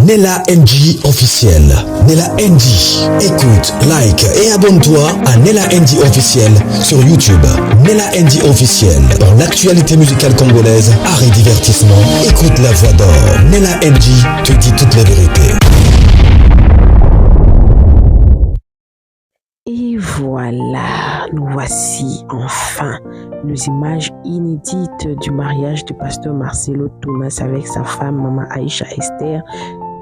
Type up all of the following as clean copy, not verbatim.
Nella NG officiel. Nella NG. Écoute, like et abonne-toi à Nella NG officiel sur YouTube. Nella NG officiel. Dans l'actualité musicale congolaise, art et divertissement, écoute la voix d'or. Nella NG te dit toute la vérité. Et voilà, nous voici enfin les images inédites du mariage du pasteur Marcelo Tounas avec sa femme, maman Aïcha Esther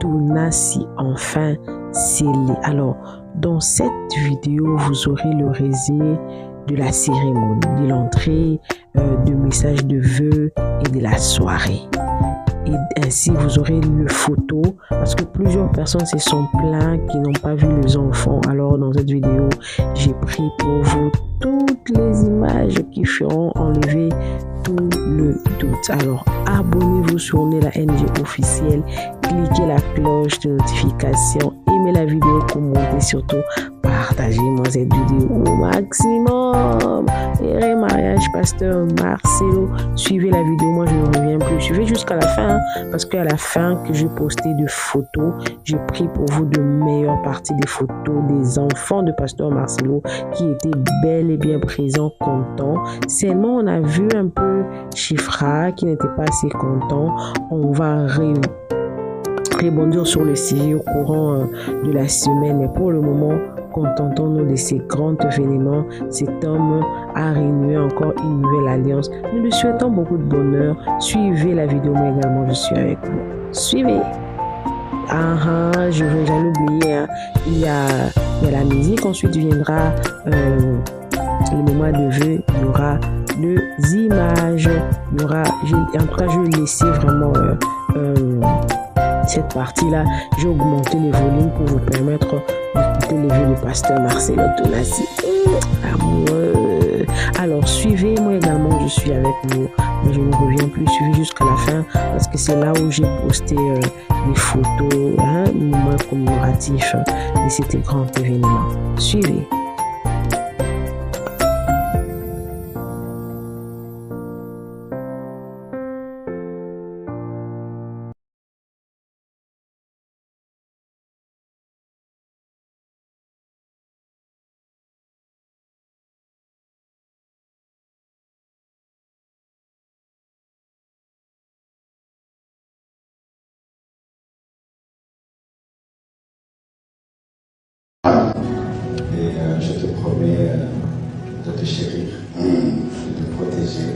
Tounassi, enfin scellé. Alors, dans cette vidéo, vous aurez le résumé de la cérémonie, de l'entrée, de messages de vœux et de la soirée. Et ainsi, vous aurez le photo parce que plusieurs personnes se sont plaintes qui n'ont pas vu les enfants. Alors, dans cette vidéo, j'ai pris pour vous toutes les images qui feront enlever tout le doute. Alors, abonnez-vous sur Nella NG officiel, cliquez la cloche de notification, aimez la vidéo, commentez, surtout partagez-moi cette vidéo au maximum. Et mariage pasteur Marcelo, suivez la vidéo, moi je ne reviens plus, suivez jusqu'à la fin, parce qu'à la fin que j'ai posté de photos, j'ai pris pour vous de meilleures parties des photos des enfants de pasteur Marcelo qui étaient bel et bien présents, contents. Seulement on a vu un peu Chifra qui n'était pas assez content. On va rebondir sur le sujet au courant de la semaine, mais pour le moment, contentons-nous de ces grands événements. Cet homme a renoué encore une nouvelle alliance. Nous lui souhaitons beaucoup de bonheur. Suivez la vidéo, moi également, je suis avec vous. Suivez. J'allais oublier, hein. Il y a la musique, ensuite viendra le moment de vœux, il y aura les images, il y aura, en tout cas, je vais laisser vraiment cette partie-là. J'ai augmenté les volumes pour vous permettre d'écouter les vœux du pasteur Marcelo Tounassi. Amoureux. Alors, suivez, moi également, je suis avec vous, mais je ne reviens plus. Suivez jusqu'à la fin parce que c'est là où j'ai posté les photos, les moments commémoratifs de cet grand événement. Suivez. Et je te promets de te chérir, de te protéger,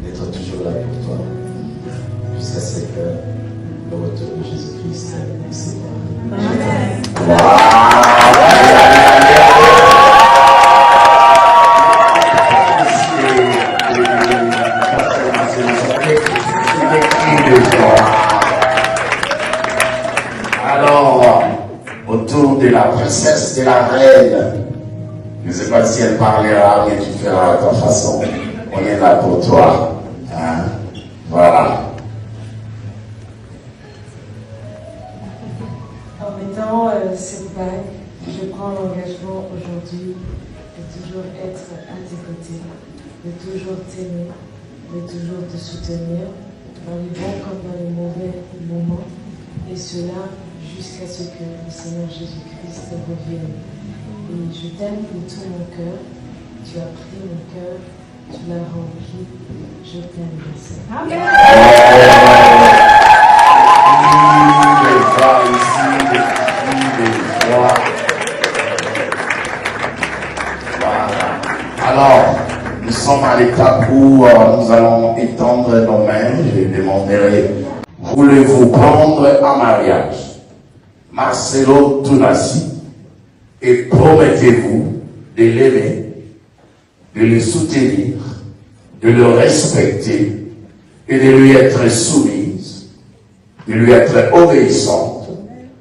d'être toujours là pour toi, jusqu'à ce que le retour de Jésus-Christ nous sépare. Alors, autour de la princesse, de la reine, je ne sais pas si elle parlera, mais tu feras à ta façon. On est là pour toi. Hein? Voilà. En mettant cette bague, je prends l'engagement aujourd'hui de toujours être à tes côtés, de toujours t'aimer, de toujours te soutenir, dans les bons comme dans les mauvais moments, et cela jusqu'à ce que le Seigneur Jésus-Christ revienne. Et je t'aime de tout mon cœur, tu as pris mon cœur, tu l'as rempli, je t'aime, Seigneur. Amen. Alors, nous sommes à l'étape où nous allons étendre nos mains. Je demanderai, voulez-vous prendre en mariage Marcelo Tounassi et promettez-vous de l'aimer, de le soutenir, de le respecter et de lui être soumise, de lui être obéissante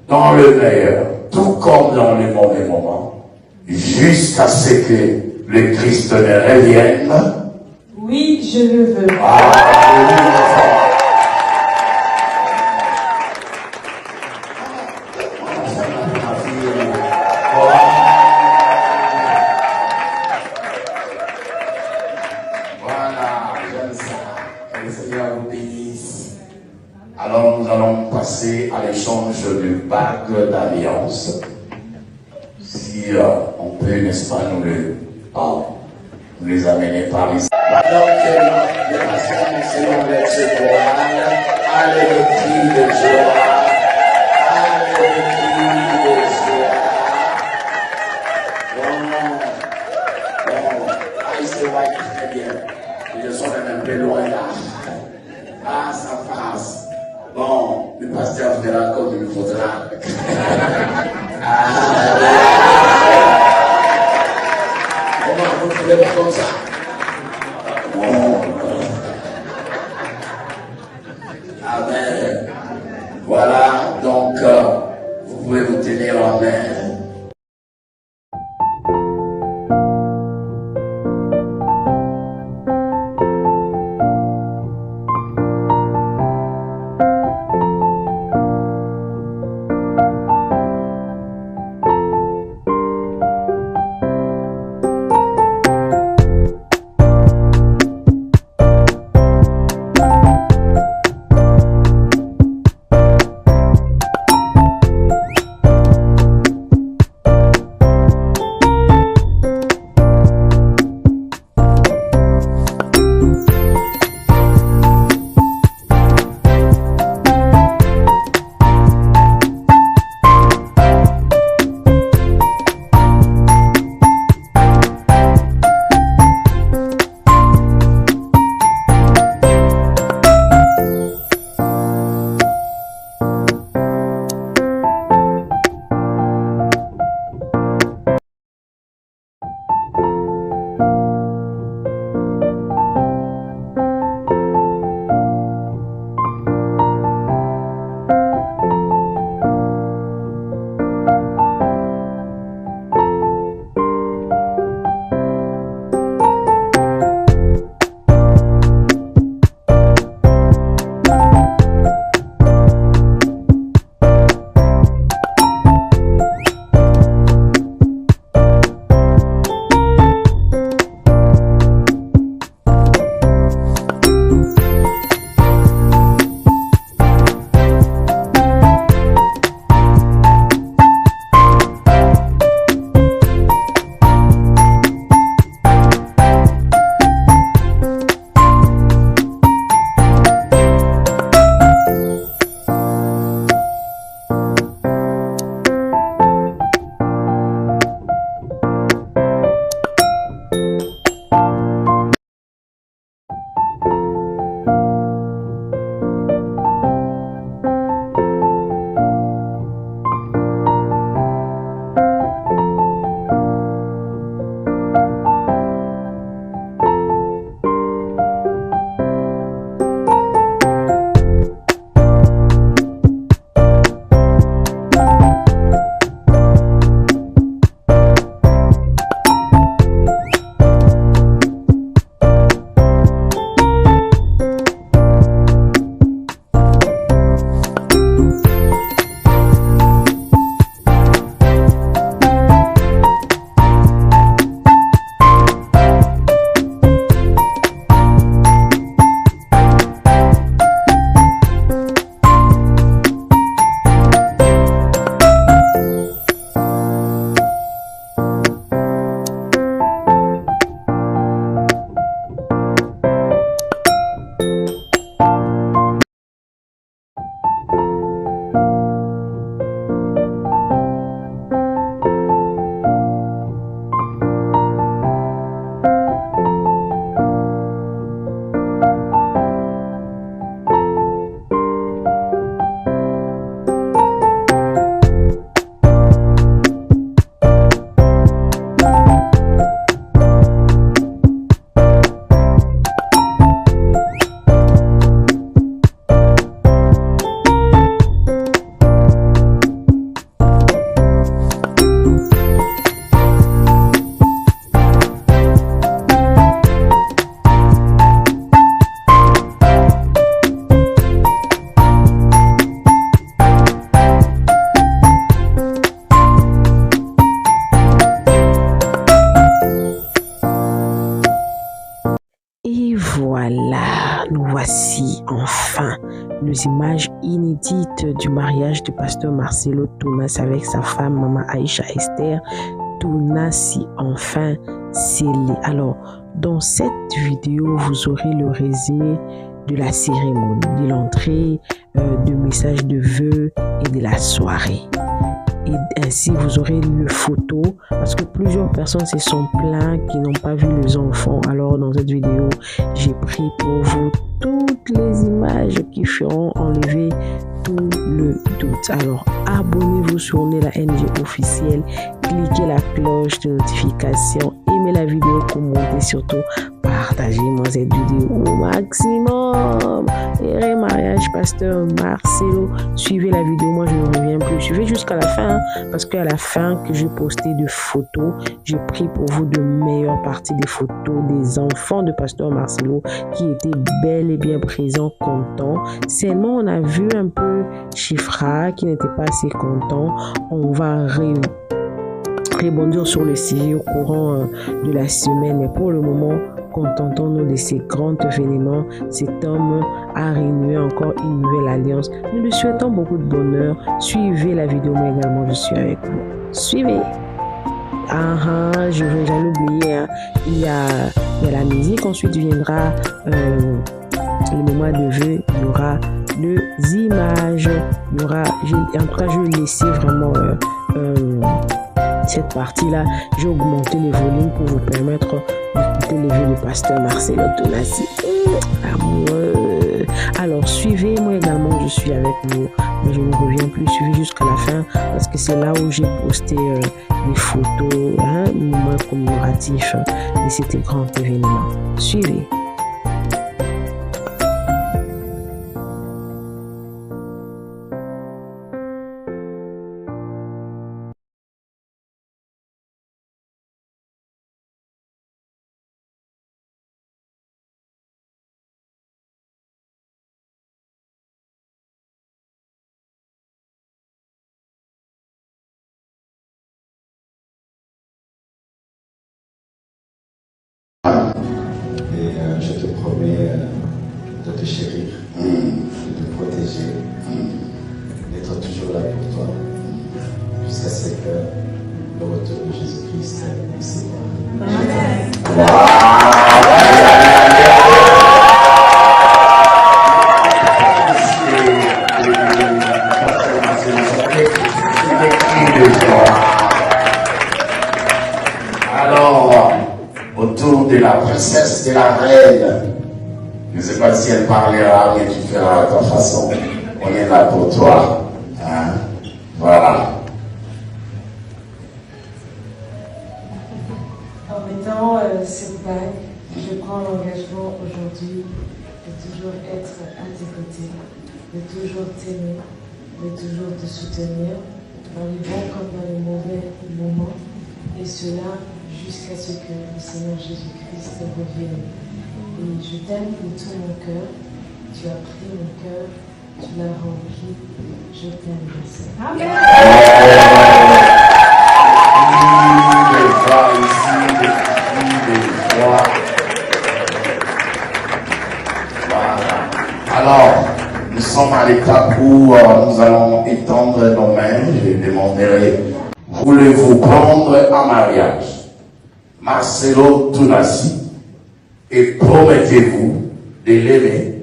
dans le meilleur, tout comme dans les mauvais moments, jusqu'à ce que le Christ ne revienne. Oui, je le veux. Alors nous allons allons passer à l'échange de bagues d'alliance. Si on peut, n'est-ce pas, nous les amener par ici. Alors que les personnes selon les voile, allez le cri de joie, allez le cri de joie. Bon, il se voit très bien. Ils sont même un peu loin là. Ah, ça passe. Bon, le pasteur verra comme il faudra. Comment vous ne pouvez pas comme ça? Bon. Amen. Voilà, donc vous pouvez vous tenir en main. les images inédites du mariage du pasteur Marcelo Tounas avec sa femme, maman Aïcha Esther Tounassi, enfin scellé. Alors, dans cette vidéo, vous aurez le résumé de la cérémonie, de l'entrée, de messages de vœux et de la soirée. Et ainsi, vous aurez le photo, parce que plusieurs personnes se sont plaintes qui n'ont pas vu les enfants. Alors, dans cette vidéo, j'ai pris pour vous toutes les images qui feront enlever tout le doute. Alors, abonnez-vous sur Nella NG officiel, cliquez la cloche de notification, aimez la vidéo, commentez, surtout partagez-moi cette vidéo au maximum. Et mariage pasteur Marcelo, suivez la vidéo, moi je ne reviens plus, suivez jusqu'à la fin, parce qu'à la fin que j'ai posté de photos, j'ai pris pour vous de meilleures parties des photos des enfants de pasteur Marcelo qui étaient bel et bien présents, contents. Seulement on a vu un peu Chifra qui n'était pas assez content. On va rebondir sur le sujet au courant de la semaine, mais pour le moment, contentons-nous de ces grands événements. Cet homme a renoué encore une nouvelle alliance. Nous lui souhaitons beaucoup de bonheur. Suivez la vidéo, moi également, je suis avec vous. Suivez. J'allais oublier, hein. Il y a la musique, ensuite viendra le moment de vœux, il y aura les images, il y aura, en tout cas, je vais laisser vraiment cette partie-là. J'ai augmenté les volumes pour vous permettre d'écouter les vœux du pasteur Marcelo Tounassi. Amoureux. Alors, suivez, moi également, je suis avec vous, mais je ne reviens plus. Suivez jusqu'à la fin, parce que c'est là où j'ai posté des photos, moments commémoratifs de cet grand événement. Suivez. Et je te promets de te chérir, de te protéger, d'être toujours là pour toi, jusqu'à ce que le retour de Jésus-Christ nous sépare. Alors, autour de la princesse, de la reine, je ne sais pas si elle parlera, mais tu feras à ta façon. On est là pour toi. Hein? Voilà. En mettant cette bague, je prends l'engagement aujourd'hui de toujours être à tes côtés, de toujours t'aimer, de toujours te soutenir, dans les bons comme dans les mauvais moments, et cela jusqu'à ce que le Seigneur Jésus-Christ revienne. Et je t'aime de tout mon cœur, tu as pris mon cœur, tu l'as rempli, je t'aime, Seigneur. Amen. Alors, nous sommes à l'étape où nous allons étendre nos mains. Je demanderai, voulez-vous prendre en mariage Marcelo Tounassi et promettez-vous de l'aimer,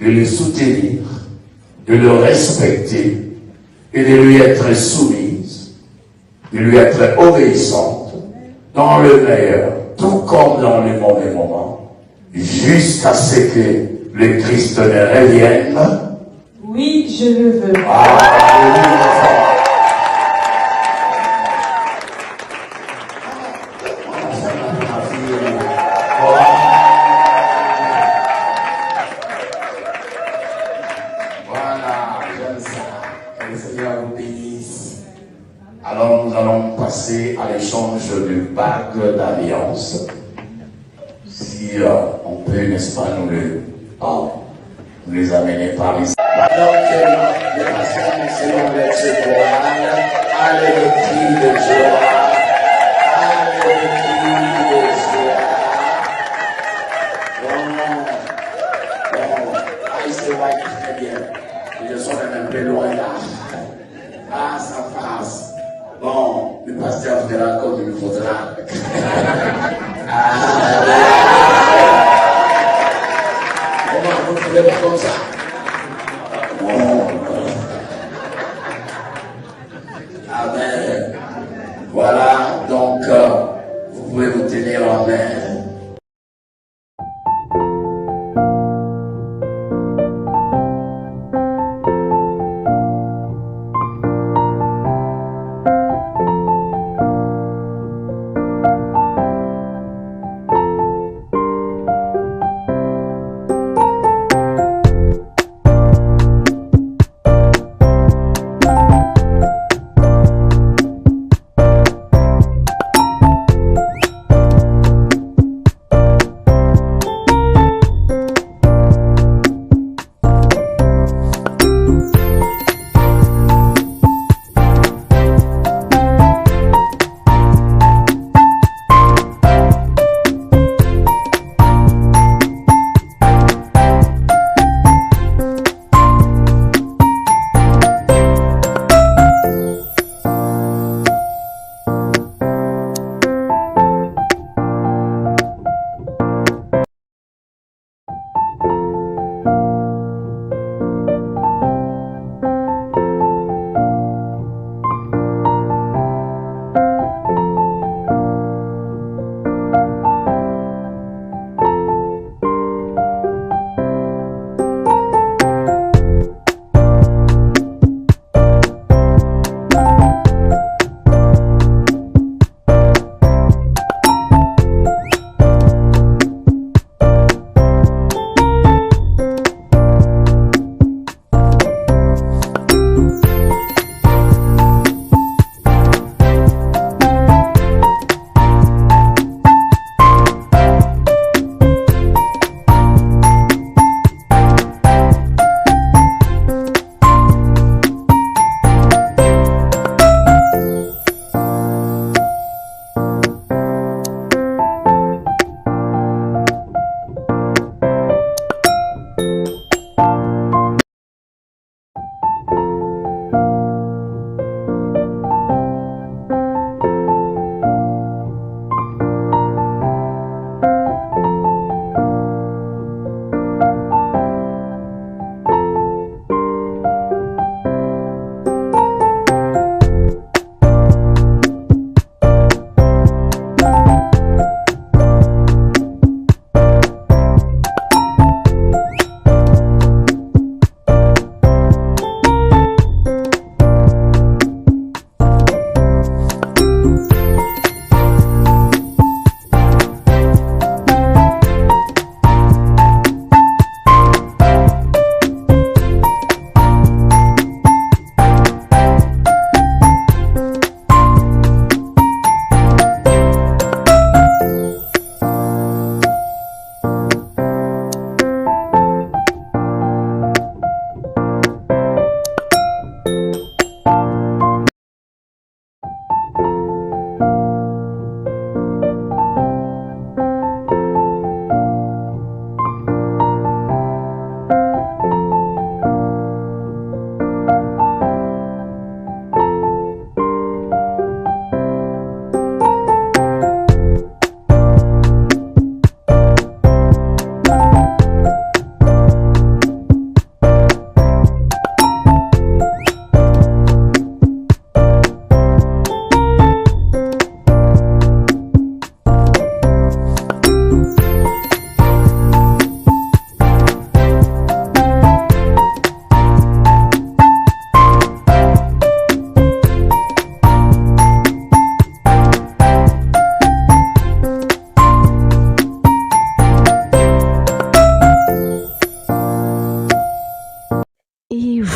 de le soutenir, de le respecter et de lui être soumise, de lui être obéissante dans le meilleur, tout comme dans les mauvais moments, jusqu'à ce que le Christ ne revienne. Oui, je le veux. Voilà, j'aime ça. Que le Seigneur vous bénisse. Alors nous allons passer à l'échange de bagues d'alliance. Si on peut, n'est-ce pas, nous les amener par ici. Alors que les personnes selon les secours, allez le cri de joie, allez le cri de joie. Bon, c'est vrai, très bien. peu loin là. Ah, ça passe. Bon, le pasteur verra comme il faudra. Comment vous ne pouvez pas comme ça? Amen. Voilà, donc vous pouvez vous tenir en main.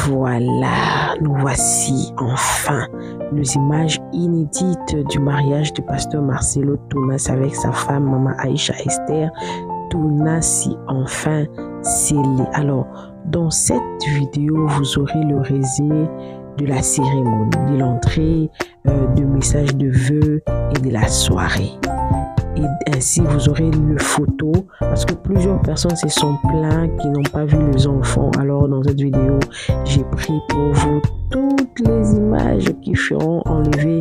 Voilà, nous voici enfin les images inédites du mariage du pasteur Marcelo Tounas avec sa femme, maman Aïcha Esther Tounas, enfin scellé. Alors, dans cette vidéo, vous aurez le résumé de la cérémonie, de l'entrée, de messages de vœux et de la soirée. et ainsi vous aurez le photo parce que plusieurs personnes se sont plaintes qui n'ont pas vu les enfants. Alors dans cette vidéo, j'ai pris pour vous toutes les images qui feront enlever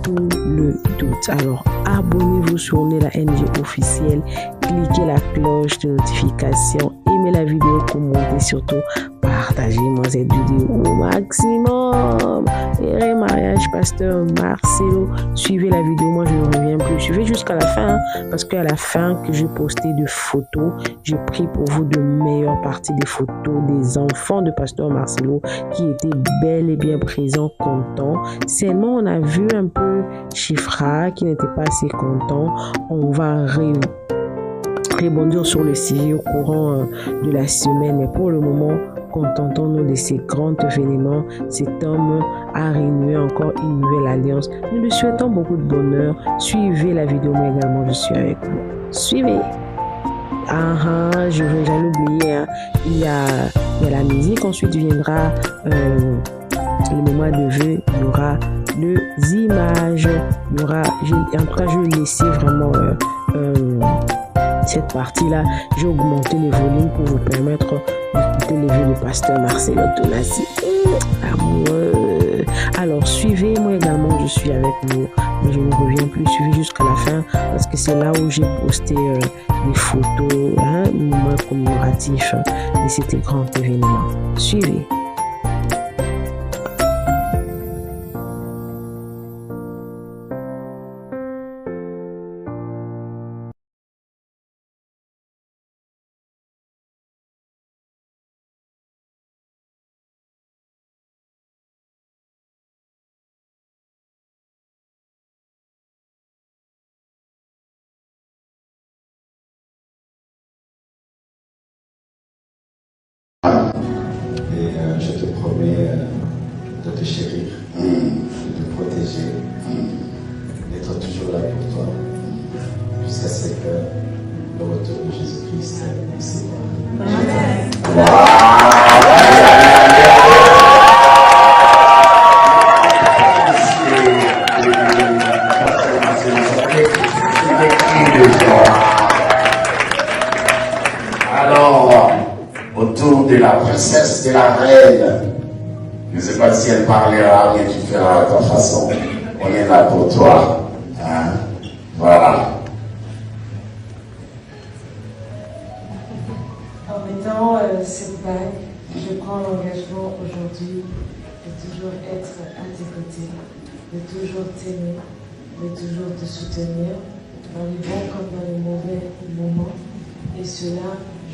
tout le doute. Alors abonnez-vous sur Nella NG officiel, cliquez la cloche de notification, aimez la vidéo, commentez, surtout partagez-moi cette vidéo au maximum. Et mariage pasteur Marcelo, suivez la vidéo, moi je ne reviens plus, suivez jusqu'à la fin parce qu'à la fin que j'ai posté de photos, j'ai pris pour vous de meilleures parties des photos des enfants de pasteur Marcelo qui étaient bel et bien présents, contents. Seulement on a vu un peu Chifra qui n'était pas assez content. On va rebondir sur le sujet au courant de la semaine, mais pour le moment contentons-nous de ces grands événements. Cet homme a renoué encore une nouvelle alliance. Nous lui souhaitons beaucoup de bonheur. Suivez la vidéo, moi également je suis avec vous. Suivez. J'allais oublier, hein. Il y a la musique, ensuite viendra le moment de vœux, il y aura les images, il y aura, en tout cas je vais laisser vraiment cette partie-là, j'ai augmenté les volumes pour vous permettre d'écouter les vœux du pasteur Marcelo Tonassi. Amoureux. Alors suivez, moi également je suis avec vous, mais je ne reviens plus, suivez jusqu'à la fin parce que c'est là où j'ai posté des photos, moments commémoratifs de cet grand événement. Suivez. Et je te promets de te chérir, de te protéger, d'être toujours là pour toi, jusqu'à ce que le retour de Jésus-Christ nous sépare. Alors, autour de la princesse, de la reine, je ne sais pas si elle parlera, mais tu feras à ta façon. On est là pour toi. Hein? Voilà. En mettant cette bague, je prends l'engagement aujourd'hui de toujours être à tes côtés, de toujours t'aimer, de toujours te soutenir, dans les bons comme dans les mauvais moments, et cela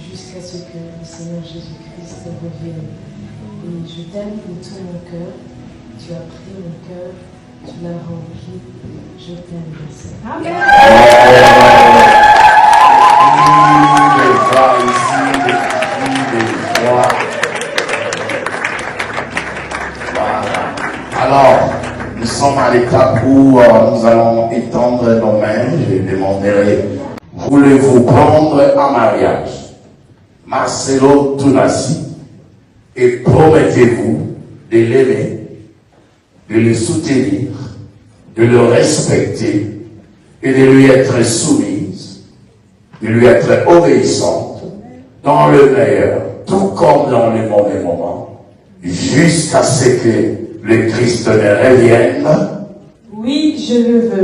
jusqu'à ce que le Seigneur Jésus-Christ revienne. Et je t'aime de tout mon cœur, tu as pris mon cœur, tu l'as rempli, je t'aime, Seigneur. Alors, nous sommes à l'étape où nous allons étendre nos mains. Je demanderai, voulez-vous prendre en mariage Marcelo Tonassi et promettez-vous de l'aimer, de le soutenir, de le respecter et de lui être soumise, de lui être obéissante dans le meilleur, tout comme dans les mauvais moments, jusqu'à ce que le Christ ne revienne. Oui, je le veux.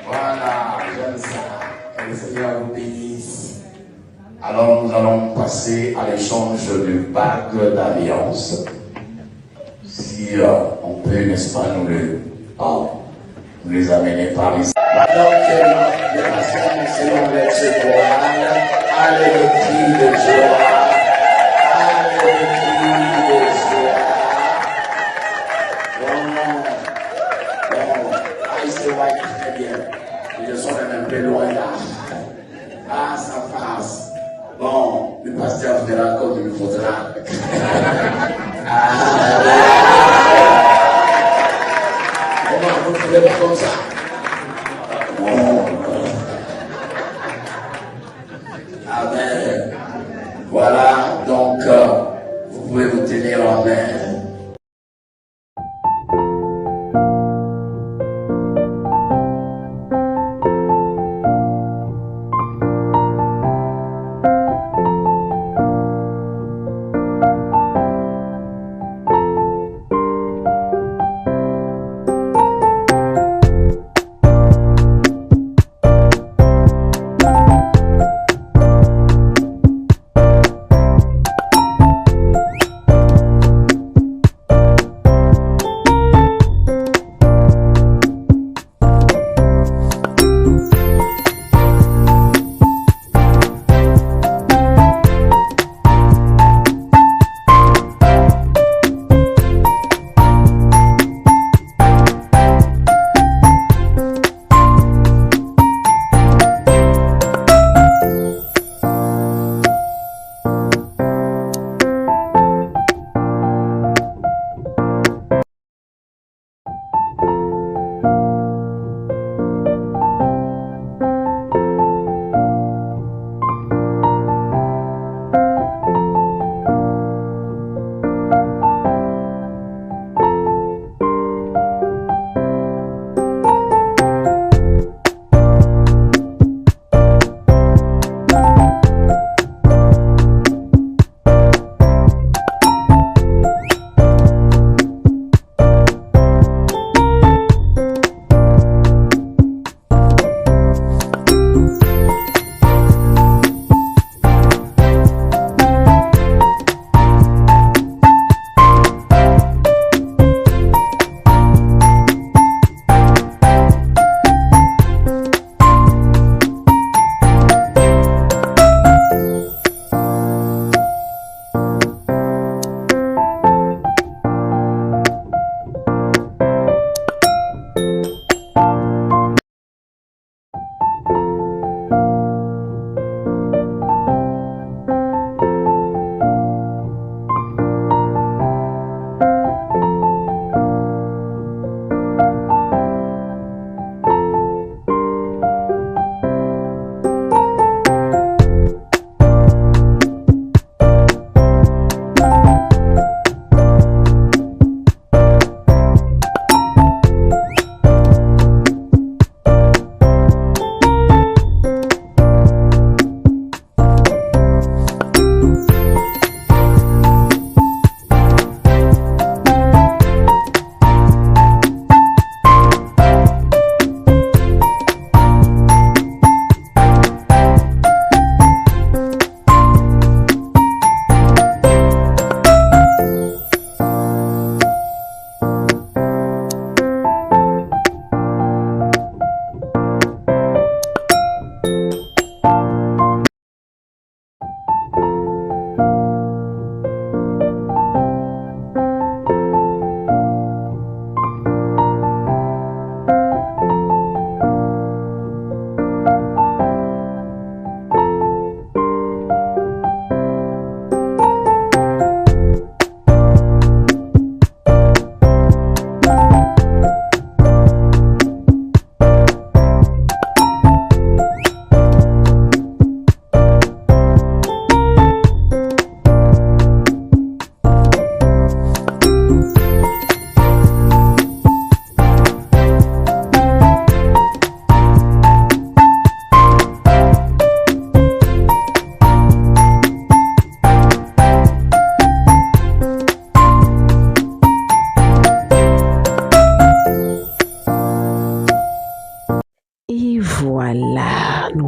Voilà, j'aime ça. Que le Seigneur vous bénisse. Alors nous allons passer à l'échange de bagues d'alliance. Si on peut, n'est-ce pas, nous les amener par ici. Alors que le pasteur Marcelo lève ses voiles, allez le cri de joie, allez le cri de joie. Bon, il se voit très bien. Ils sont même un peu loin là. Ah, ça passe. Bon, le pasteur verra comme il faudra. Vous ne pouvez pas comme ça.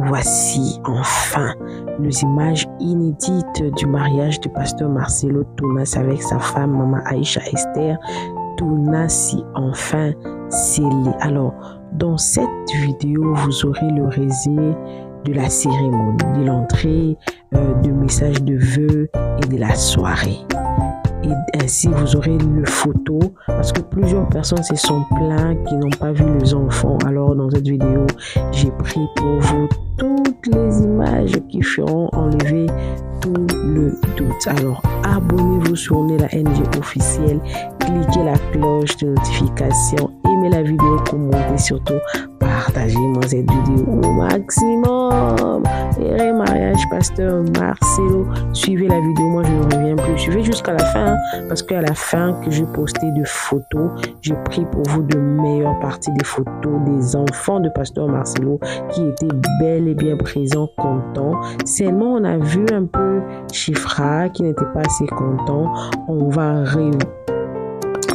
voici enfin les images inédites du mariage du pasteur Marcelo Tounas avec sa femme, maman Aïcha Esther Tounassi, enfin scellé. Alors, dans cette vidéo, vous aurez le résumé de la cérémonie, de l'entrée, de messages de vœux et de la soirée. Et ainsi, vous aurez le photo parce que plusieurs personnes se sont plaintes qui n'ont pas vu les enfants. Alors, dans cette vidéo, j'ai pris pour vous toutes les images qui feront enlever tout le doute. Alors, abonnez-vous sur Nella NG officiel, cliquez la cloche de notification, aimez la vidéo, commentez surtout, partagez-moi cette vidéo au maximum. Et mariage pasteur Marcelo, suivez la vidéo, moi je ne reviens plus, suivez jusqu'à la fin, parce qu'à la fin que j'ai posté de photos, j'ai pris pour vous de meilleures parties des photos des enfants de pasteur Marcelo qui étaient bel et bien présents, contents. Seulement on a vu un peu Chifra qui n'était pas assez content. On va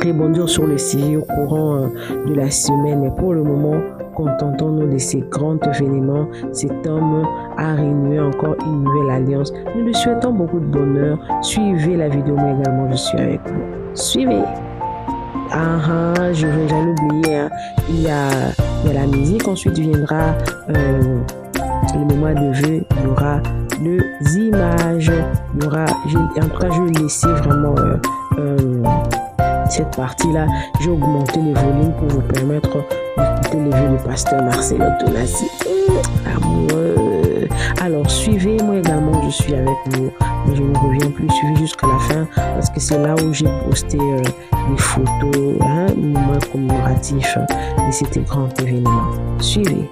rebondir sur le sujet au courant de la semaine, mais pour le moment, contentons-nous de ces grands événements. Cet homme a renoué encore une nouvelle alliance. Nous lui souhaitons beaucoup de bonheur. Suivez la vidéo, moi également, je suis avec vous. Suivez. J'allais oublier, hein. Il y a la musique, ensuite viendra le moment de vœux, il y aura les images, il y aura, en tout cas, je vais laisser vraiment cette partie-là. J'ai augmenté les volumes pour vous permettre d'écouter les vœux du pasteur Marcelo Tounassi. Amoureux. Alors, suivez, moi également, je suis avec vous, mais je ne reviens plus. Suivez jusqu'à la fin parce que c'est là où j'ai posté des photos, moments commémoratifs de cet grand événement. Suivez.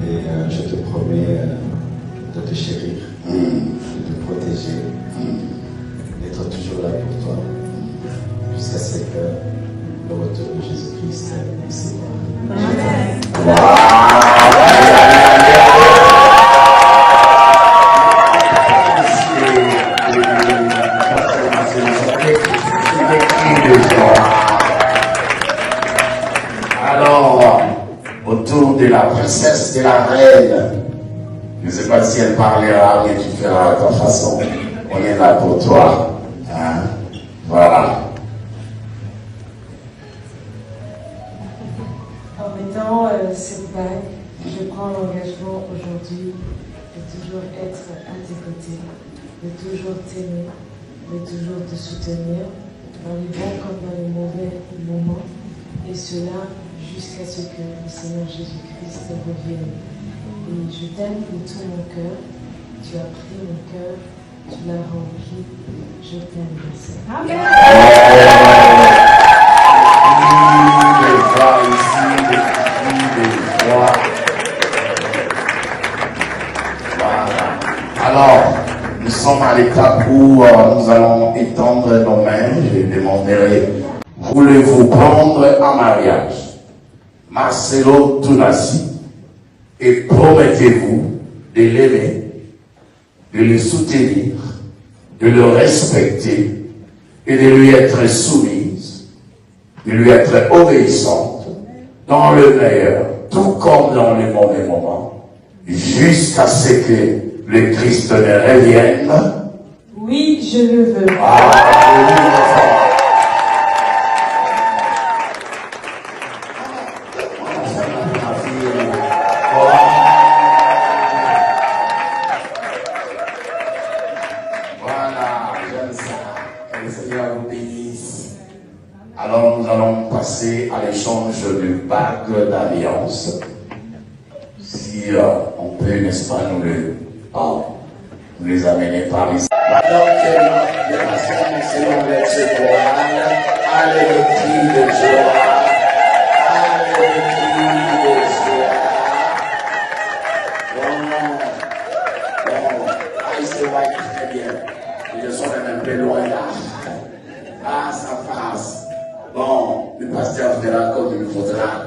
Et je te promets de te chérir, de te protéger, d'être toujours là pour toi, jusqu'à ce que le retour de Jésus-Christ nous sépare. Alors, autour de la princesse, de la reine, je ne sais pas si elle parlera, mais tu feras à ta façon. On est là pour toi. Hein? Voilà. En mettant cette bague, je prends l'engagement aujourd'hui de toujours être à tes côtés, de toujours t'aimer, de toujours te soutenir, dans les bons comme dans les mauvais moments, et cela jusqu'à ce que le Seigneur Jésus-Christ revienne. Et je t'aime de tout mon cœur, tu as pris mon cœur, tu l'as rempli, je t'aime, Seigneur. Amen. Alors, nous sommes à l'étape où nous allons étendre nos mains. Je demanderai, voulez-vous prendre en mariage Marcelo Tounassi et promettez-vous de l'aimer, de le soutenir, de le respecter et de lui être soumise, de lui être obéissante dans le meilleur, tout comme dans les mauvais moments, jusqu'à ce que le Christ ne revienne. Oui, je le veux. Voilà, j'aime ça. Que le Seigneur vous bénisse. Alors nous allons passer à l'échange de bagues d'alliance. Si on peut, n'est-ce pas, nous les amener par ici. Alors que les personnes selon les secours, allez le cri de joie, allez le cri de joie.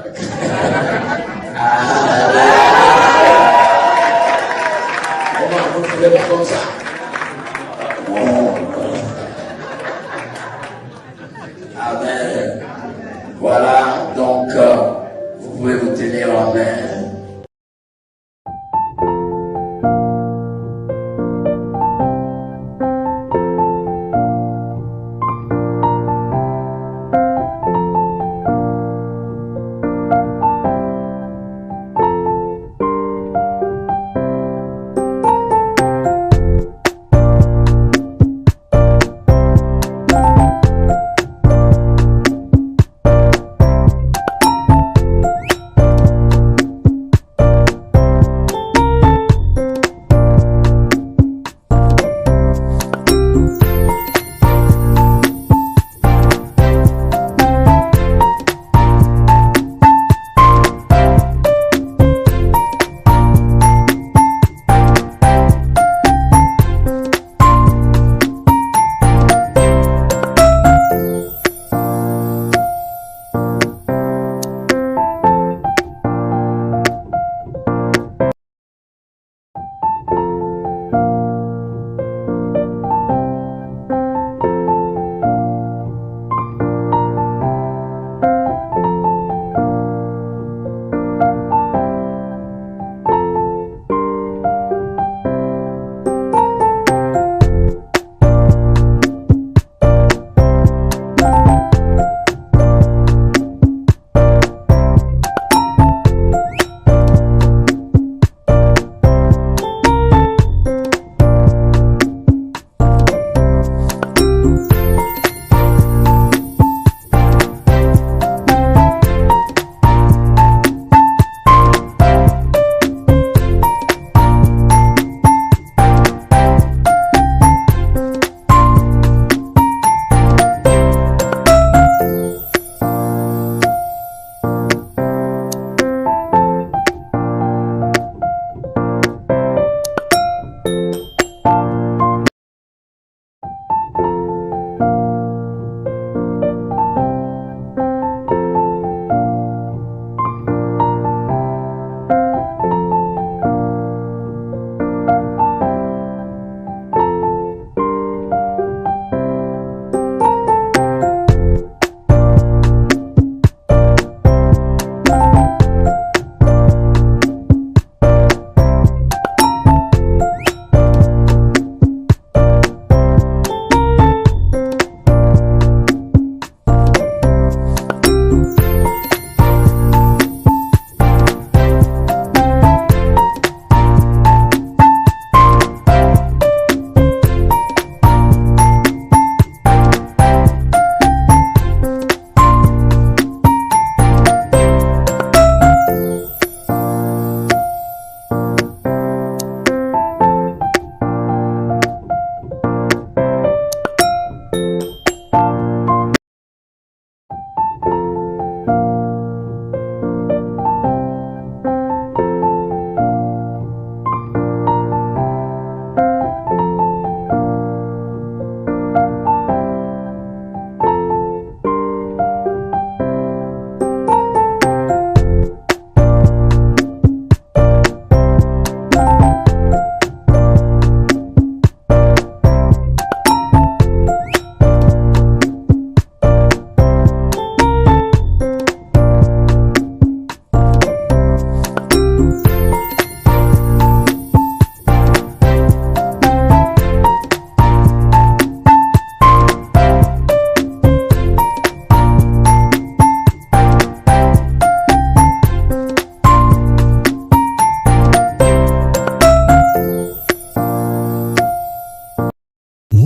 Comment vous ne pouvez pas comme ça? Amen. Voilà, donc vous pouvez vous tenir en main.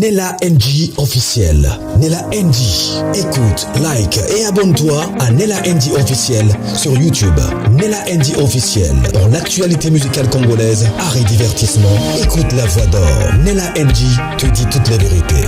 Nella NG officiel. Nella NG. Écoute, like et abonne-toi à Nella NG officiel sur YouTube. Nella NG officiel. Pour l'actualité musicale congolaise, art et divertissement, écoute la voix d'or. Nella NG te dit toutes les vérités.